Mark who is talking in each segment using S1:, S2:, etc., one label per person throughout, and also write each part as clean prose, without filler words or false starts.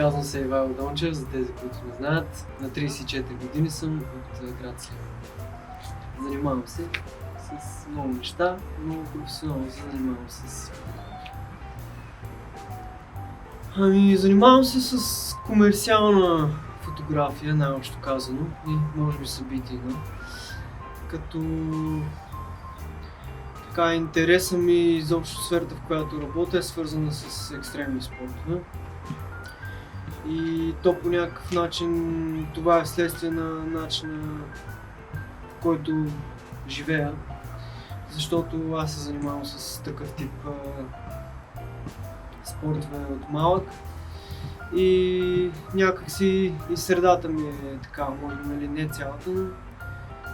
S1: Казвам се Ивайло Дончев, за тези, които не знаят. На 34 години съм от град Сливен. Занимавам се с много неща, но професионално се занимавам с занимавам се с комерциална фотография, най-общо казано, и може би събитийна. Като така интереса ми изобщо сферата, в която работя, е свързана с екстремни спортове. И то по някакъв начин това е вследствие на начина, в който живея, защото аз се занимавам с такъв тип спортове от малък и някакси и средата ми е така, може би не цялата, но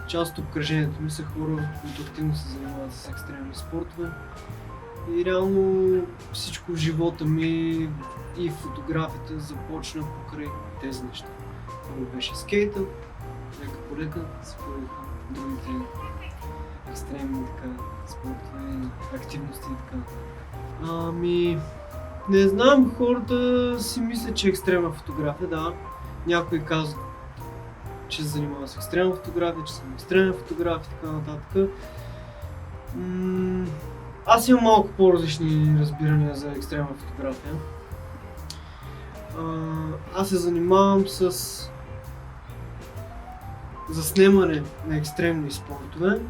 S1: част от обкръжението ми са хора, които активно се занимават с екстремни спортове. И реално всичко в живота ми и фотографията започна покрай тези неща. Първо беше скейта, лека по лека се появиха другите екстремни спортове, активности и така. Не знам, хората си мислят, че е екстремна фотография, да. Някои казват, че се занимава с екстремна фотография, че съм екстремен фотограф и така нататък. Аз имам малко по-различни разбирания за екстремна фотография. Аз се занимавам с заснемане на екстремни спортове,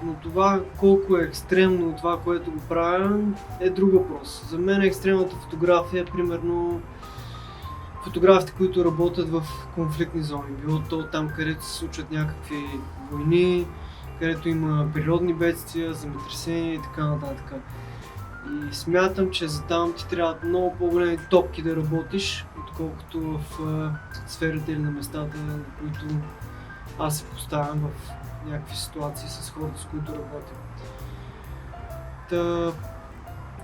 S1: но това колко е екстремно това, което го правя, е друг въпрос. За мен екстремната фотография е примерно фотографите, които работят в конфликтни зони. Било то там, където се случват някакви войни, където има природни бедствия, земетресения и така нататък. И смятам, че за там ти трябват много по-големи топки да работиш, отколкото в сферата или на местата, на които аз се поставям в някакви ситуации с хората, с които работя.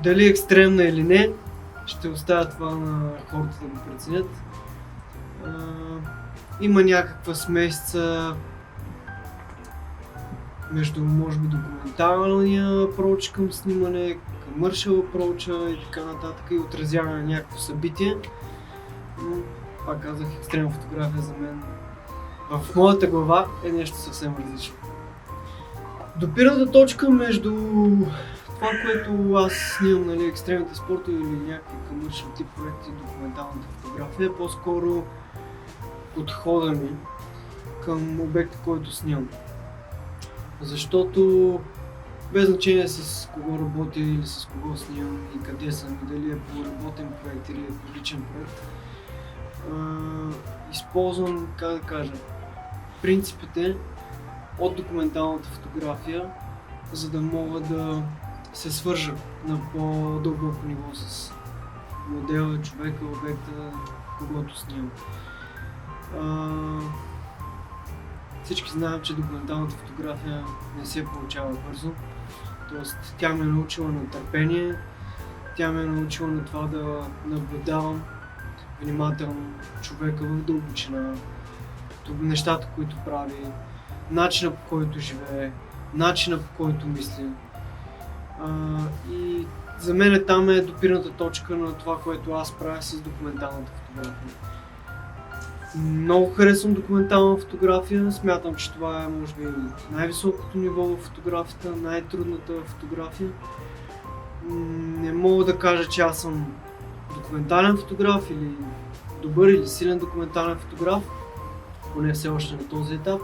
S1: Дали е екстремна или не, ще оставя това на хората да го преценят. Има някаква смесица между, може би, документалния approach към снимане, commercial approach и така нататък, и отразяване на някакво събитие. Но, пак казах, екстремна фотография за мен в моята глава е нещо съвсем различно. Допирната точка между това, което аз снимам, нали, екстремните спортове или някакви commercial тип проекти, документалната фотография, е по-скоро подхода ми към обекта, който снимам. Защото без значение с кого работя или с кого снимам и къде съм, и дали е по работен проект или е по личен проект, използвам, как да кажа, принципите от документалната фотография, за да мога да се свържа на по-дълбоко ниво с модела, човека, обекта, когото снимам. Всички знаем, че документалната фотография не се получава бързо, т.е. тя ме е научила на търпение, тя ме е научила на това да наблюдавам внимателно човека в дълбочина, нещата, които прави, начина, по който живее, начина, по който мисли. И за мен там е допирната точка на това, което аз правя с документалната фотография. Много харесвам документална фотография, смятам, че това е може би най-високото ниво в фотографията, най-трудната фотография. Не мога да кажа, че аз съм документален фотограф или добър или силен документален фотограф, поне все още на този етап,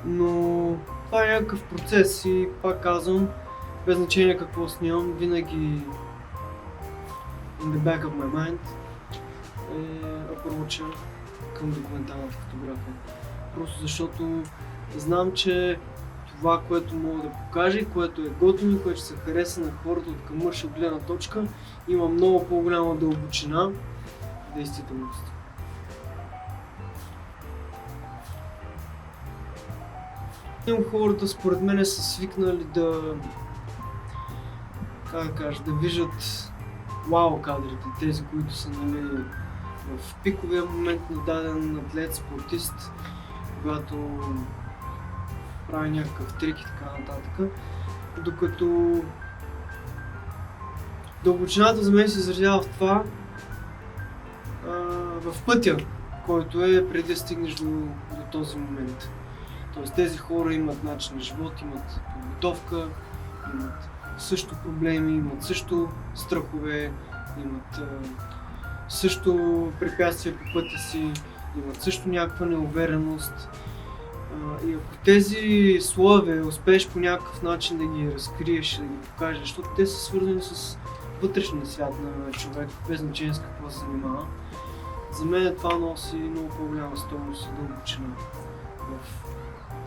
S1: но това е някакъв процес и пак казвам, без значение какво снимам, винаги in the back of my mind е approach към документалната фотография. Просто защото знам, че това, което мога да покажа, което е готино, което ще се хареса на хората от commercial гледна точка, има много по-голяма дълбочина в действителност. Хората според мен са свикнали да, как да кажа, да виждат вау кадрите, тези, които са, нали, в пиковия момент на даден атлет, спортист, когато прави някакъв трик и така нататък. Докато дълбочината за мен се изразява в това в пътя, който е преди да стигнеш до този момент. Тоест тези хора имат начин на живот, имат подготовка, имат също проблеми, имат също страхове, имат също препятствия по пътя си, имат също някаква неувереност. И ако тези слоеве успееш по някакъв начин да ги разкриеш, да ги покажеш, защото те са свързани с вътрешния свят на човек, без значение с какво се занимава, за мен това носи много по-голяма стойност и дълбочина в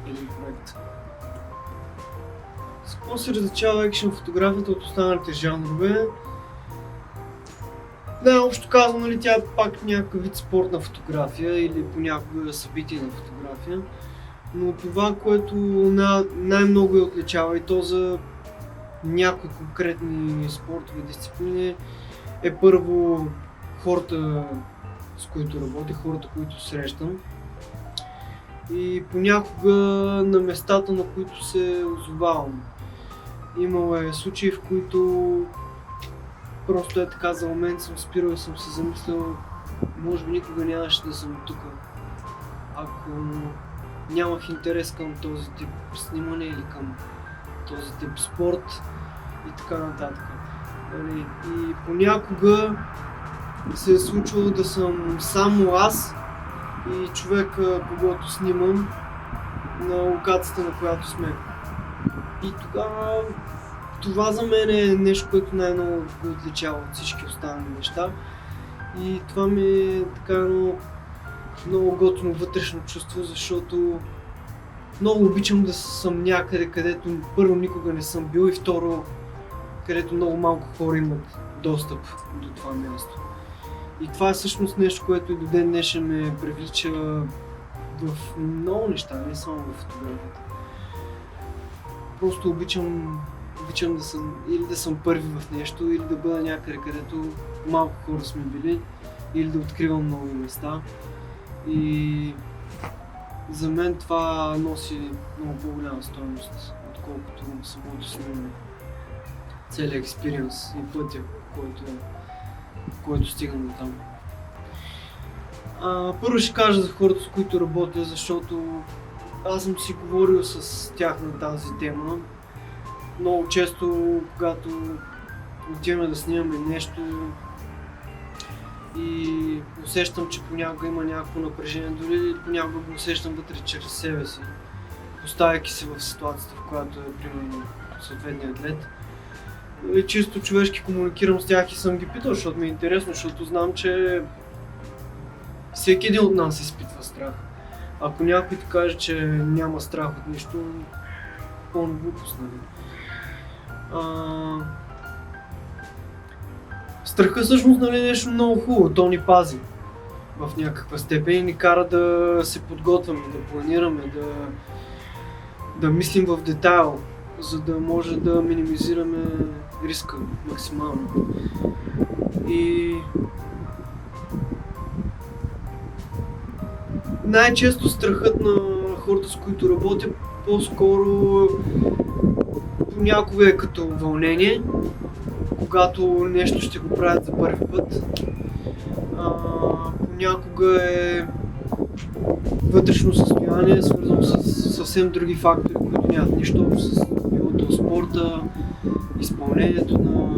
S1: един проект. С какво се различава екшън фотографията от останалите жанрове? Да, общо казвам, нали, тя е пак някакъв вид спортна фотография или понякога събитие на фотография. Но това, което най-много я отличава, и то за някои конкретни спортови дисциплини, е първо хората, с които работя, хората, които срещам. И понякога на местата, на които се озовавам. Имало е случаи, в които просто е така за момент съм спирал и съм се замислял, може би никога нямаше да съм тук, ако нямах интерес към този тип снимане или към този тип спорт и така нататък. И понякога се е случвало да съм само аз и човека, когото снимам, на локацията, на която сме. И тогава това за мен е нещо, което най-много го отличава от всички останали неща. И това ми е така много готино вътрешно чувство, защото много обичам да съм някъде, където първо никога не съм бил и второ, където много малко хора имат достъп до това място. И това е всъщност нещо, което и до ден днешен ме привлича в много неща, не само в фотографията. Просто обичам да съм или да съм първи в нещо, или да бъда някъде, където малко хора сме били, или да откривам нови места. И за мен това носи много по-голяма стойност, отколкото самото снимане. Целият експириенс и пътя, който стигам до там. Първо ще кажа за хората, с които работя, защото аз съм си говорил с тях на тази тема. Много често, когато отиваме да снимаме нещо и усещам, че понякога има някакво напрежение, дори понякога го усещам вътре чрез себе си, поставяйки се в ситуацията, в която е примерно съответният атлет. И чисто човешки комуникирам с тях и съм ги питал, защото ми е интересно, защото знам, че всеки един от нас изпитва страх. Ако някой ти каже, че няма страх от нищо, пълна глупост, нали? Страхът всъщност, нали, е нещо много хубаво, то ни пази в някаква степен и ни кара да се подготвяме, да планираме, да мислим в детайл, за да може да минимизираме риска максимално. И най-често страхът на хората, с които работя, по-скоро понякога е като вълнение, когато нещо ще го правят за първи път. Понякога е вътрешно състояние, свързано с съвсем други фактори, които нямат нищо общо с билото спорта, изпълнението на,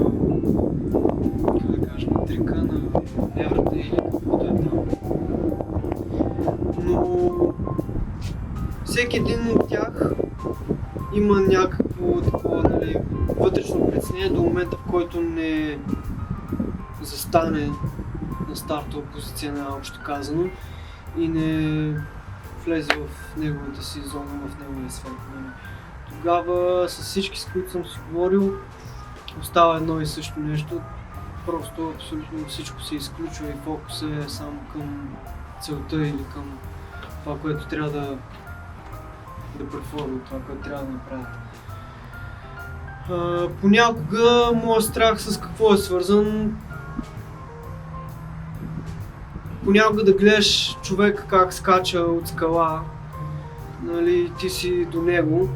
S1: как да кажа, на трика, на еврата или каквото е там. Но всеки един от тях има някакво такова, нали, вътрешно притеснение до момента, в който не застане на стартова позиция, най-общо казано, и не влезе в неговата си зона, в неговия свет. Тогава с всички, с които съм си говорил, остава едно и също нещо. Просто абсолютно всичко се изключва и фокус е само към целта или към това, което трябва да преформи, това, което трябва да направят. Понякога моят страх с какво е свързан? Понякога да гледаш човек как скача от скала, нали, ти си до него,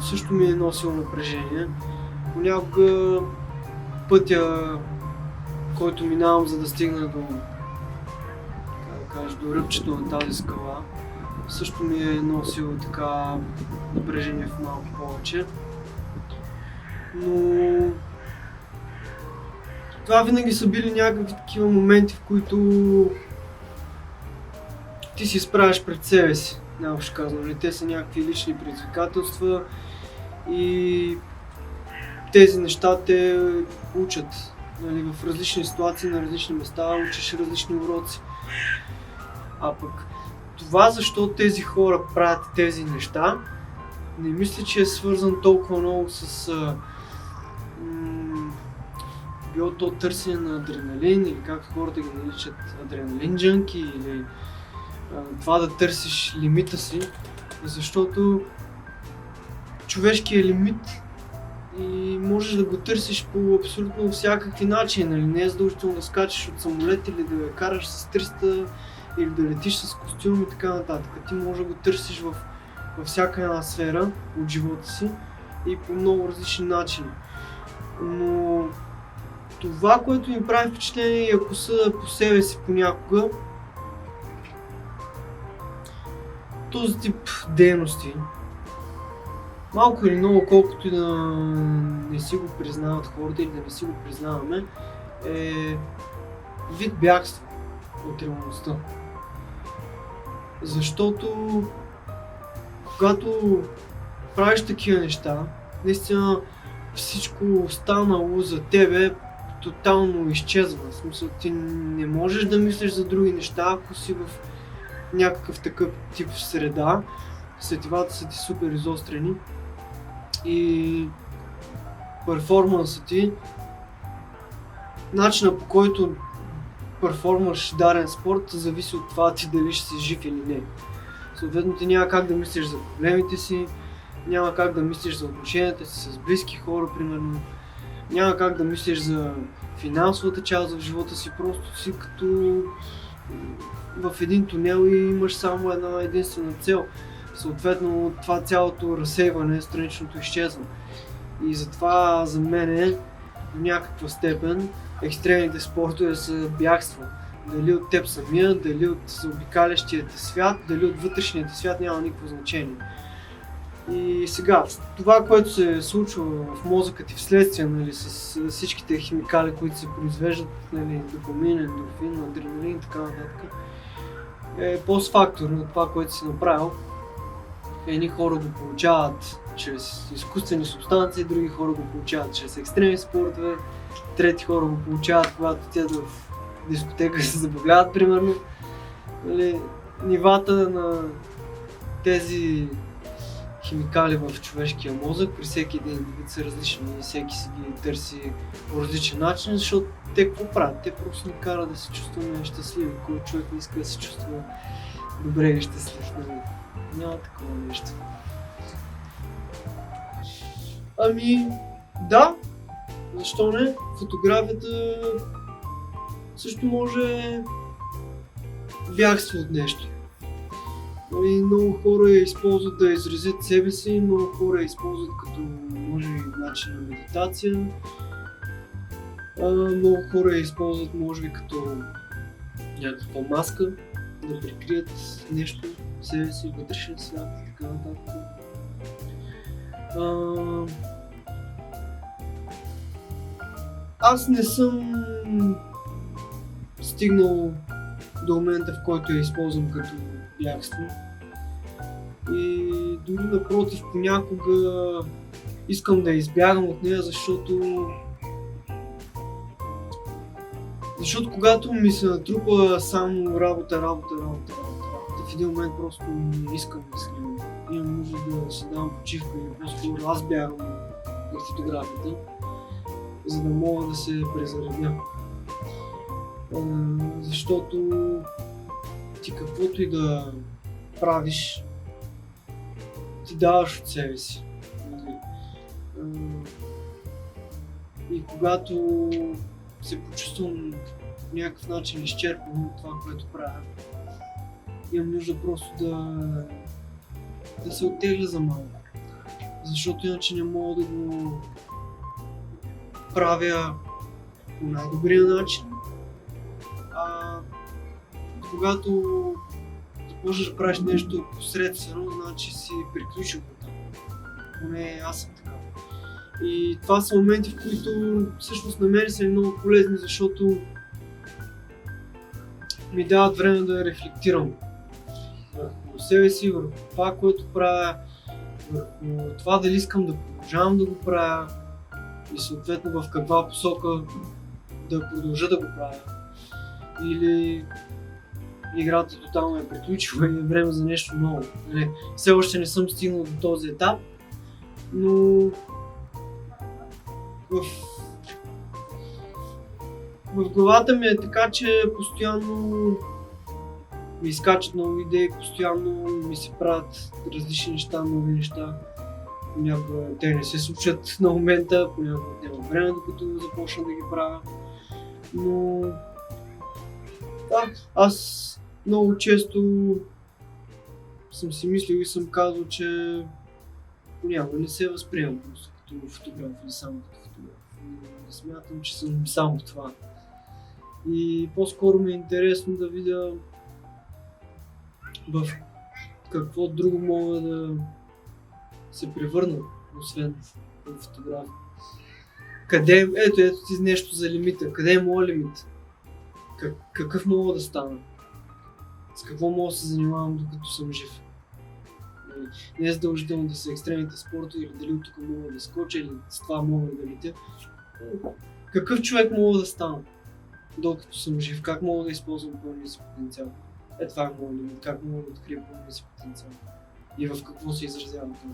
S1: също ми е носило напрежение. Понякога пътя, който минавам, за да стигна до кажеш, до ръбчето на тази скала. Също ми е носило така напрежение в малко повече. Но това винаги са били някакви такива моменти, в които ти си изправяш пред себе си, най-общо казано. Те са някакви лични предизвикателства и тези неща те учат. Нали, в различни ситуации, на различни места учиш различни уроци. А пък това защо тези хора правят тези неща, не мисля, че е свързан толкова много с било то търсене на адреналин, или както хората ги наричат адреналин джанки, или това да търсиш лимита си, защото човешкият лимит и можеш да го търсиш по абсолютно всякакви начини, нали? Не е задължително да скачаш от самолет или да я караш с 300 или да летиш с костюм и така нататък. Ти можеш да го търсиш във всяка една сфера от живота си и по много различни начини. Но това, което ми прави впечатление, и ако съда по себе си понякога, този тип дейности, малко или много, колкото и да не си го признават хората или да не си го признаваме, е вид бягство от реалността. Защото когато правиш такива неща, наистина всичко останало за тебе тотално изчезва. В смисъл, ти не можеш да мислиш за други неща, ако си в някакъв такъв тип среда. Сетивата са ти супер изострени и перформансът ти, начинът по който перформаш даден спорт, зависи от това ти дали ще си жив или не. Съответно ти няма как да мислиш за проблемите си, няма как да мислиш за отношенията си с близки хора, примерно. Няма как да мислиш за финансовата част в живота си, просто си като в един тунел и имаш само една единствена цел. Съответно това цялото разсейване, страничното изчезва. И затова за мен в някаква степен екстремните спортове са бягство. Дали от теб самия, дали от заобикалящия свят, дали от вътрешния свят, няма никакво значение. И сега, това, което се случва в мозъка ти вследствие, нали, с всичките химикали, които се произвеждат, нали, допамин, ендорфин, адреналин и така нататък, е постфактор на това, което си направил. Едни хора го получават чрез изкуствени субстанции, други хора го получават чрез екстремни спортове, трети хора го получават, когато те в дискотека се забавляват, примерно. Нали, нивата на тези химикали в човешкия мозък при всеки един индивид са различни и всеки си ги търси по различен начин, защото те какво правят? Те просто ни карат да се чувстваме щастливи. Кой човек не иска да се чувства добре и щастлив? Няма такова нещо. Ами, да, защо не? Фотографията също може бягство от нещо. Много хора я използват да изразят себе си, много хора я използват като може начин на медитация. Много хора я използват може би като някаква маска, да прикрият нещо в себе си, вътрешен свят и така нататък. Аз не съм стигнал до момента, в който я използвам като бягство. И дори напротив, понякога искам да избягам от нея, защото когато ми се натрупа само работа, в един момент просто не искам да снимам. Имам нужда да си дам почивка или по-скоро аз бягам от фотографията, за да мога да се презаредя. Защото ти каквото и да правиш, ти даваш от себе си. И когато се почувствам по някакъв начин изчерпан от това, което правя, имам нужда просто да се оттегля за малко. Защото иначе не мога да го правя по най-добрия начин. когато започнеш да правиш нещо посредствено, значи си приключил там. Поне аз съм така. И това са моменти, в които всъщност на мен са много полезни, защото ми дават време да рефлектирам върху себе си, върху това, което правя, върху това дали искам да продължавам да го правя и съответно в каква посока да продължа да го правя. Или играта тотално е приключила и е време за нещо ново. Все още не съм стигнал до този етап, но в главата ми е така, че постоянно ми изкачат нови идеи, постоянно ми се правят различни неща, нови неща. Понякога те не се случат на момента, понякога няма време, докато започна да ги правя. Но да, аз много често съм си мислил и съм казал, че понякога не се възприемам просто като фотограф или само като фотограф. Не смятам, че съм само това. И по-скоро ми е интересно да видя в какво друго мога да се превърна, освен в фотограф. Ето ти нещо за лимита. Къде е моят лимит? Какъв мога да стана? С какво мога да се занимавам докато съм жив? Не е задължително да са екстремните спорта или дали от тук мога да скоча или с това мога да летя. Какъв човек мога да стана докато съм жив? Как мога да използвам пълния си потенциал? Това е моят лимит. Как мога да открия пълния си потенциал? И в какво се изразява това?